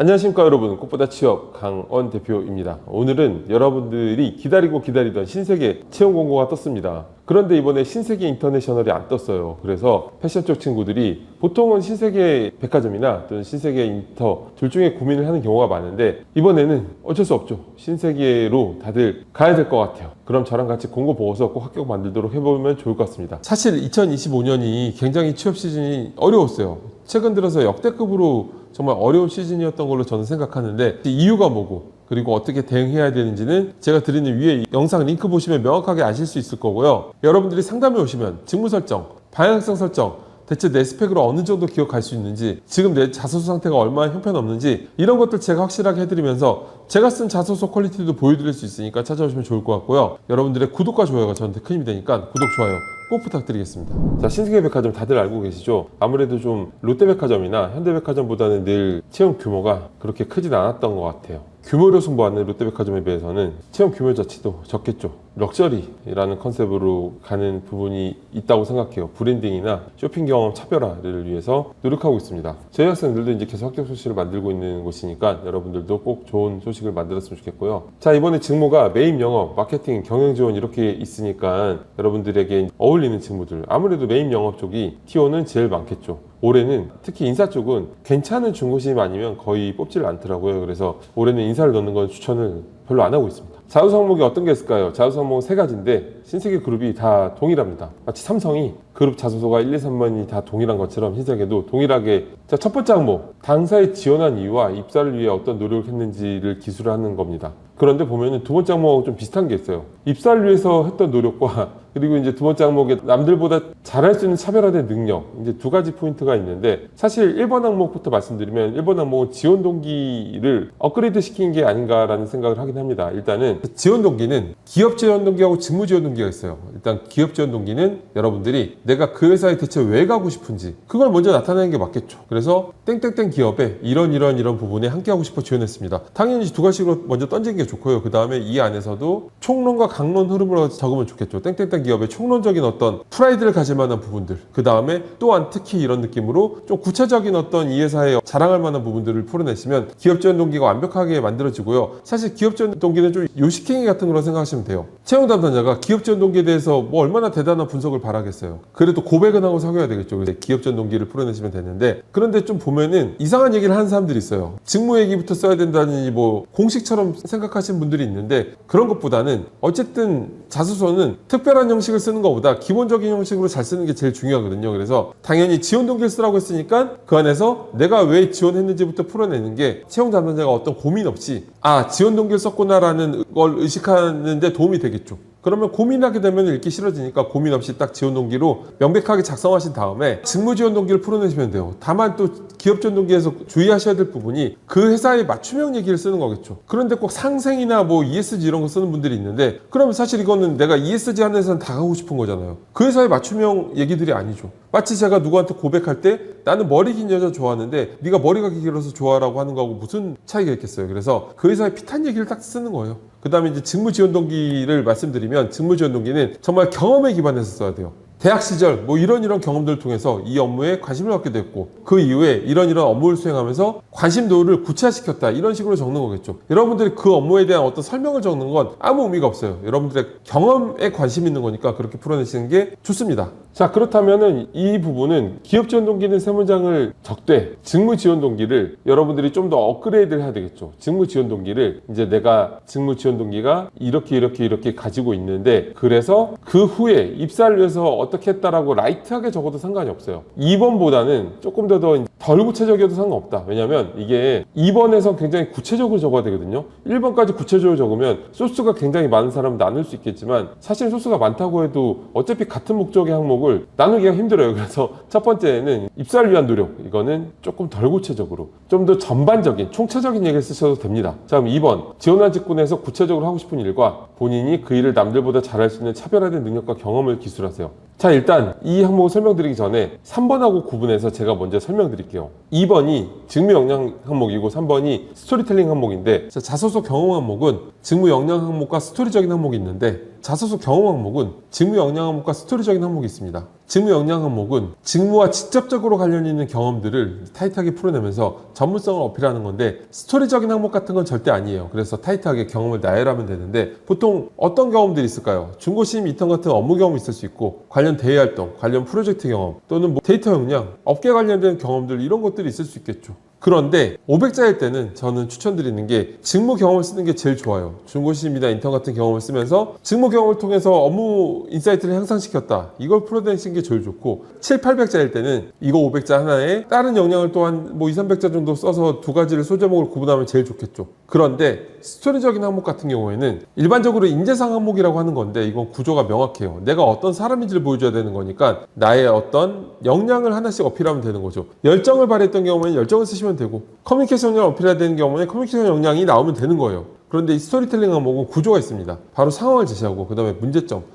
안녕하십니까 여러분, 꽃보다 취업 강원 대표입니다. 오늘은 여러분들이 기다리던 신세계 채용 공고가 떴습니다. 그런데 이번에 신세계 인터내셔널이 안 떴어요. 그래서 패션 쪽 친구들이 보통은 신세계 백화점이나 또는 신세계 인터 둘 중에 고민을 하는 경우가 많은데, 이번에는 어쩔 수 없죠. 신세계로 다들 가야 될 것 같아요. 그럼 저랑 같이 공고 보고서 꼭 합격 만들도록 해보면 좋을 것 같습니다. 사실 2025년이 굉장히 취업 시즌이 어려웠어요. 최근 들어서 역대급으로 정말 어려운 시즌이었던 걸로 저는 생각하는데, 이유가 뭐고 그리고 어떻게 대응해야 되는지는 제가 드리는 위에 영상 링크 보시면 명확하게 아실 수 있을 거고요. 여러분들이 상담에 오시면 직무 설정, 방향성 설정, 대체 내 스펙으로 어느 정도 기억할 수 있는지, 지금 내 자소서 상태가 얼마나 형편없는지, 이런 것들 제가 확실하게 해드리면서 제가 쓴 자소서 퀄리티도 보여드릴 수 있으니까 찾아오시면 좋을 것 같고요. 여러분들의 구독과 좋아요가 저한테 큰 힘이 되니까 구독, 좋아요 꼭 부탁드리겠습니다. 자, 신세계 백화점 다들 알고 계시죠? 아무래도 좀 롯데백화점이나 현대백화점보다는 늘 채용 규모가 그렇게 크진 않았던 것 같아요. 규모로 승부하는 롯데백화점에 비해서는 채용 규모 자체도 적겠죠. 럭셔리라는 컨셉으로 가는 부분이 있다고 생각해요. 브랜딩이나 쇼핑 경험 차별화를 위해서 노력하고 있습니다. 저희 학생들도 이제 계속 합격 소식을 만들고 있는 곳이니까 여러분들도 꼭 좋은 소식을 만들었으면 좋겠고요. 자, 이번에 직무가 메인 영업, 마케팅, 경영 지원 이렇게 있으니까 여러분들에게 어울리는 직무들, 아무래도 메인 영업 쪽이 T1은 제일 많겠죠. 올해는 특히 인사 쪽은 괜찮은 중고심 아니면 거의 뽑지를 않더라고요. 그래서 올해는 인사를 넣는 건 추천을 별로 안 하고 있습니다. 자소서 항목이 어떤 게 있을까요? 자소서 항목은 3가지인데 신세계 그룹이 다 동일합니다. 마치 삼성이 그룹 자소서가 1, 2, 3번이 다 동일한 것처럼 신세계도 동일하게, 자, 첫 번째 항목, 당사에 지원한 이유와 입사를 위해 어떤 노력을 했는지를 기술을 하는 겁니다. 그런데 보면은 두 번째 항목하고 좀 비슷한 게 있어요. 입사를 위해서 했던 노력과 그리고 이제 두 번째 항목에 남들보다 잘할 수 있는 차별화된 능력, 이제 두 가지 포인트가 있는데, 사실 1번 항목부터 말씀드리면 1번 항목은 지원 동기를 업그레이드 시킨 게 아닌가라는 생각을 하긴 합니다. 일단은 지원 동기는 기업 지원 동기하고 직무 지원 동기가 있어요. 일단 기업 지원 동기는 여러분들이 내가 그 회사에 대체 왜 가고 싶은지 그걸 먼저 나타내는 게 맞겠죠. 그래서 땡땡땡 기업에 이런 부분에 함께 하고 싶어 지원했습니다. 당연히 두 가지로 먼저 던지는 게 좋고요. 그 다음에 이 안에서도 총론과 강론 흐름으로 적으면 좋겠죠. 땡땡땡 기업의 총론적인 어떤 프라이드를 가질 만한 부분들, 그 다음에 또한 특히 이런 느낌으로 좀 구체적인 어떤 이 회사에 자랑할 만한 부분들을 풀어내시면 기업 지원 동기가 완벽하게 만들어지고요. 사실 기업 지원 동기는 좀 요식행위 같은 거라고 생각하시면 돼요. 채용 담당자가 기업 지원 동기에 대해서 뭐 얼마나 대단한 분석을 바라겠어요. 그래도 고백은 하고 사귀어야 되겠죠. 그래서 기업 지원 동기를 풀어내시면 되는데, 그런데 좀 보면은 이상한 얘기를 하는 사람들이 있어요. 직무 얘기부터 써야 된다니 뭐 공식처럼 생각하시는 분들이 있는데, 그런 것보다는 어쨌든 자소서는 특별한 형식을 쓰는 것보다 기본적인 형식으로 잘 쓰는 게 제일 중요하거든요. 그래서 당연히 지원 동기를 쓰라고 했으니까 그 안에서 내가 왜 지원했는지부터 풀어내는 게 채용 담당자가 어떤 고민 없이 지원 동기를 썼구나라는 걸 의식하는데 도움이 되겠죠. 그러면 고민하게 되면 읽기 싫어지니까 고민 없이 딱 지원 동기로 명백하게 작성하신 다음에 직무 지원 동기를 풀어내시면 돼요. 다만 또 기업 지원 동기에서 주의하셔야 될 부분이 그 회사의 맞춤형 얘기를 쓰는 거겠죠. 그런데 꼭 상생이나 뭐 ESG 이런 거 쓰는 분들이 있는데, 그러면 사실 이거는 내가 ESG 하는 회사는 다 가고 싶은 거잖아요. 그 회사의 맞춤형 얘기들이 아니죠. 마치 제가 누구한테 고백할 때 나는 머리 긴 여자 좋아하는데 네가 머리가 길어서 좋아라고 하는 거하고 무슨 차이가 있겠어요. 그래서 그 회사의 핏한 얘기를 딱 쓰는 거예요. 그 다음에 이제 직무 지원 동기를 말씀드리면, 직무 지원 동기는 정말 경험에 기반해서 써야 돼요. 대학 시절 뭐 이런 경험들을 통해서 이 업무에 관심을 갖게 됐고, 그 이후에 이런 업무를 수행하면서 관심도를 구체화시켰다, 이런 식으로 적는 거겠죠. 여러분들이 그 업무에 대한 어떤 설명을 적는 건 아무 의미가 없어요. 여러분들의 경험에 관심 있는 거니까 그렇게 풀어내시는 게 좋습니다. 자, 그렇다면은 이 부분은 기업 지원 동기는 3문장을 적되 직무 지원 동기를 여러분들이 좀 더 업그레이드를 해야 되겠죠. 직무 지원 동기를 이제 내가 직무 지원 동기가 이렇게 가지고 있는데, 그래서 그 후에 입사를 위해서 어떻게 했다라고 라이트하게 적어도 상관이 없어요. 2번보다는 조금 더 덜 구체적이어도 상관없다. 왜냐면 이게 2번에서 굉장히 구체적으로 적어야 되거든요. 1번까지 구체적으로 적으면 소스가 굉장히 많은 사람은 나눌 수 있겠지만, 사실 소스가 많다고 해도 어차피 같은 목적의 항목을 나누기가 힘들어요. 그래서 첫 번째는 입사를 위한 노력, 이거는 조금 덜 구체적으로 좀 더 전반적인 총체적인 얘기를 쓰셔도 됩니다. 자, 그럼 2번, 지원한 직군에서 구체적으로 하고 싶은 일과 본인이 그 일을 남들보다 잘할 수 있는 차별화된 능력과 경험을 기술하세요. 자, 일단 이 항목을 설명드리기 전에 3번하고 구분해서 제가 먼저 설명드릴게요. 2번이 직무 역량 항목이고 3번이 스토리텔링 항목인데, 자소서 경험 항목은 직무 역량 항목과 스토리적인 항목이 있는데, 자소서 경험 항목은 직무 역량 항목과 스토리적인 항목이 있습니다. 직무 역량 항목은 직무와 직접적으로 관련 있는 경험들을 타이트하게 풀어내면서 전문성을 어필하는 건데, 스토리적인 항목 같은 건 절대 아니에요. 그래서 타이트하게 경험을 나열하면 되는데, 보통 어떤 경험들이 있을까요? 중고신입 인턴 같은 업무 경험이 있을 수 있고, 관련 대외 활동, 관련 프로젝트 경험, 또는 뭐 데이터 역량, 업계 관련된 경험들, 이런 것들이 있을 수 있겠죠. 그런데 500자일 때는 저는 추천드리는 게 직무 경험을 쓰는 게 제일 좋아요. 중고신입이나 인턴 같은 경험을 쓰면서 직무 경험을 통해서 업무 인사이트를 향상시켰다, 이걸 풀어내시는 게 제일 좋고, 7, 800자일 때는 이거 500자 하나에 다른 역량을 또한 뭐 2, 300자 정도 써서 두 가지를 소제목으로 구분하면 제일 좋겠죠. 그런데 스토리적인 항목 같은 경우에는 일반적으로 인재상 항목이라고 하는 건데, 이건 구조가 명확해요. 내가 어떤 사람인지를 보여줘야 되는 거니까 나의 어떤 역량을 하나씩 어필하면 되는 거죠. 열정을 발휘했던 경우에는 열정을 쓰시면 되고, 커뮤니케이션 역량을 어필해야 되는 경우에는 커뮤니케이션 역량이 나오면 되는 거예요. 그런데 이 스토리텔링 항목은 구조가 있습니다. 바로 상황을 제시하고, 그 다음에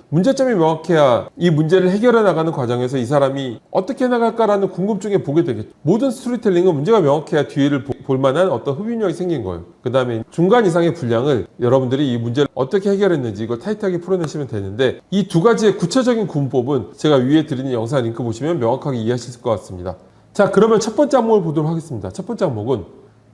문제점이 명확해야 이 문제를 해결해 나가는 과정에서 이 사람이 어떻게 나갈까라는 궁금증에 보게 되겠죠. 모든 스토리텔링은 문제가 명확해야 뒤를 볼 만한 어떤 흡입력이 생긴 거예요. 그 다음에 중간 이상의 분량을 여러분들이 이 문제를 어떻게 해결했는지 이걸 타이트하게 풀어내시면 되는데, 이 두 가지의 구체적인 군법은 제가 위에 드리는 영상 링크 보시면 명확하게 이해하실 것 같습니다. 자, 그러면 첫 번째 항목을 보도록 하겠습니다. 첫 번째 항목은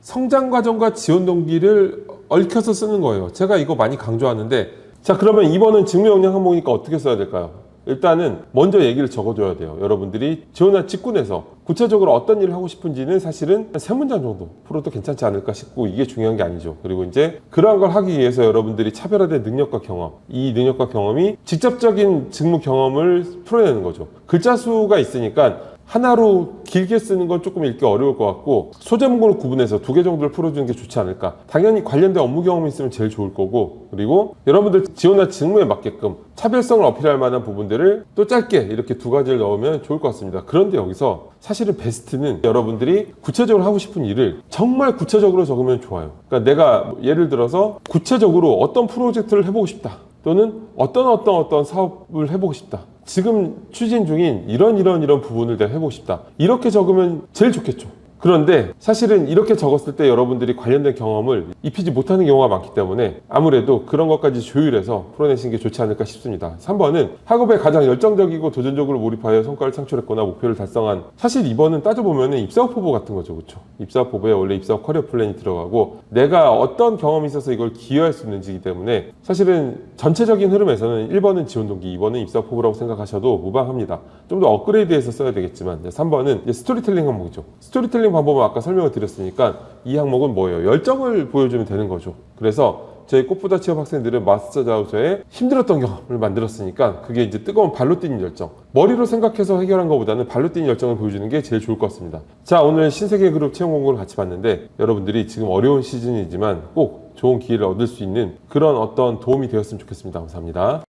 성장 과정과 지원 동기를 얽혀서 쓰는 거예요. 제가 이거 많이 강조하는데, 자, 그러면 이번은 직무 역량 항목이니까 어떻게 써야 될까요? 일단은 먼저 얘기를 적어줘야 돼요. 여러분들이 지원한 직군에서 구체적으로 어떤 일을 하고 싶은지는 사실은 한 3문장 정도 풀어도 괜찮지 않을까 싶고, 이게 중요한 게 아니죠. 그리고 이제 그러한 걸 하기 위해서 여러분들이 차별화된 능력과 경험, 이 능력과 경험이 직접적인 직무 경험을 풀어내는 거죠. 글자 수가 있으니까 하나로 길게 쓰는 건 조금 읽기 어려울 것 같고, 소제목으로 구분해서 2개 정도를 풀어주는 게 좋지 않을까. 당연히 관련된 업무 경험이 있으면 제일 좋을 거고, 그리고 여러분들 지원할 직무에 맞게끔 차별성을 어필할 만한 부분들을 또 짧게 이렇게 2가지를 넣으면 좋을 것 같습니다. 그런데 여기서 사실은 베스트는 여러분들이 구체적으로 하고 싶은 일을 정말 구체적으로 적으면 좋아요. 그러니까 내가 예를 들어서 구체적으로 어떤 프로젝트를 해보고 싶다, 또는 어떤 사업을 해보고 싶다, 지금 추진 중인 이런 부분을 내가 해보고 싶다, 이렇게 적으면 제일 좋겠죠. 그런데 사실은 이렇게 적었을 때 여러분들이 관련된 경험을 입히지 못하는 경우가 많기 때문에 아무래도 그런 것까지 조율해서 풀어내시는 게 좋지 않을까 싶습니다. 3번은 학업에 가장 열정적이고 도전적으로 몰입하여 성과를 창출했거나 목표를 달성한, 사실 이번은 따져보면 입사업 후보 같은 거죠. 그렇죠? 입사업 후보에 원래 입사업 커리어 플랜이 들어가고, 내가 어떤 경험이 있어서 이걸 기여할 수 있는지이기 때문에 사실은 전체적인 흐름에서는 1번은 지원 동기, 2번은 입사업 후보라고 생각하셔도 무방합니다. 좀 더 업그레이드해서 써야 되겠지만, 3번은 스토리텔링 항목이죠. 스토리텔링 방법은 아까 설명을 드렸으니까 이 항목은 뭐예요? 열정을 보여주면 되는 거죠. 그래서 저희 꽃보다 취업 학생들은 마스터 자우저에 힘들었던 경험을 만들었으니까 그게 이제 뜨거운 발로 뛰는 열정, 머리로 생각해서 해결한 것보다는 발로 뛰는 열정을 보여주는 게 제일 좋을 것 같습니다. 자, 오늘 신세계 그룹 채용 공고를 같이 봤는데, 여러분들이 지금 어려운 시즌이지만 꼭 좋은 기회를 얻을 수 있는 그런 어떤 도움이 되었으면 좋겠습니다. 감사합니다.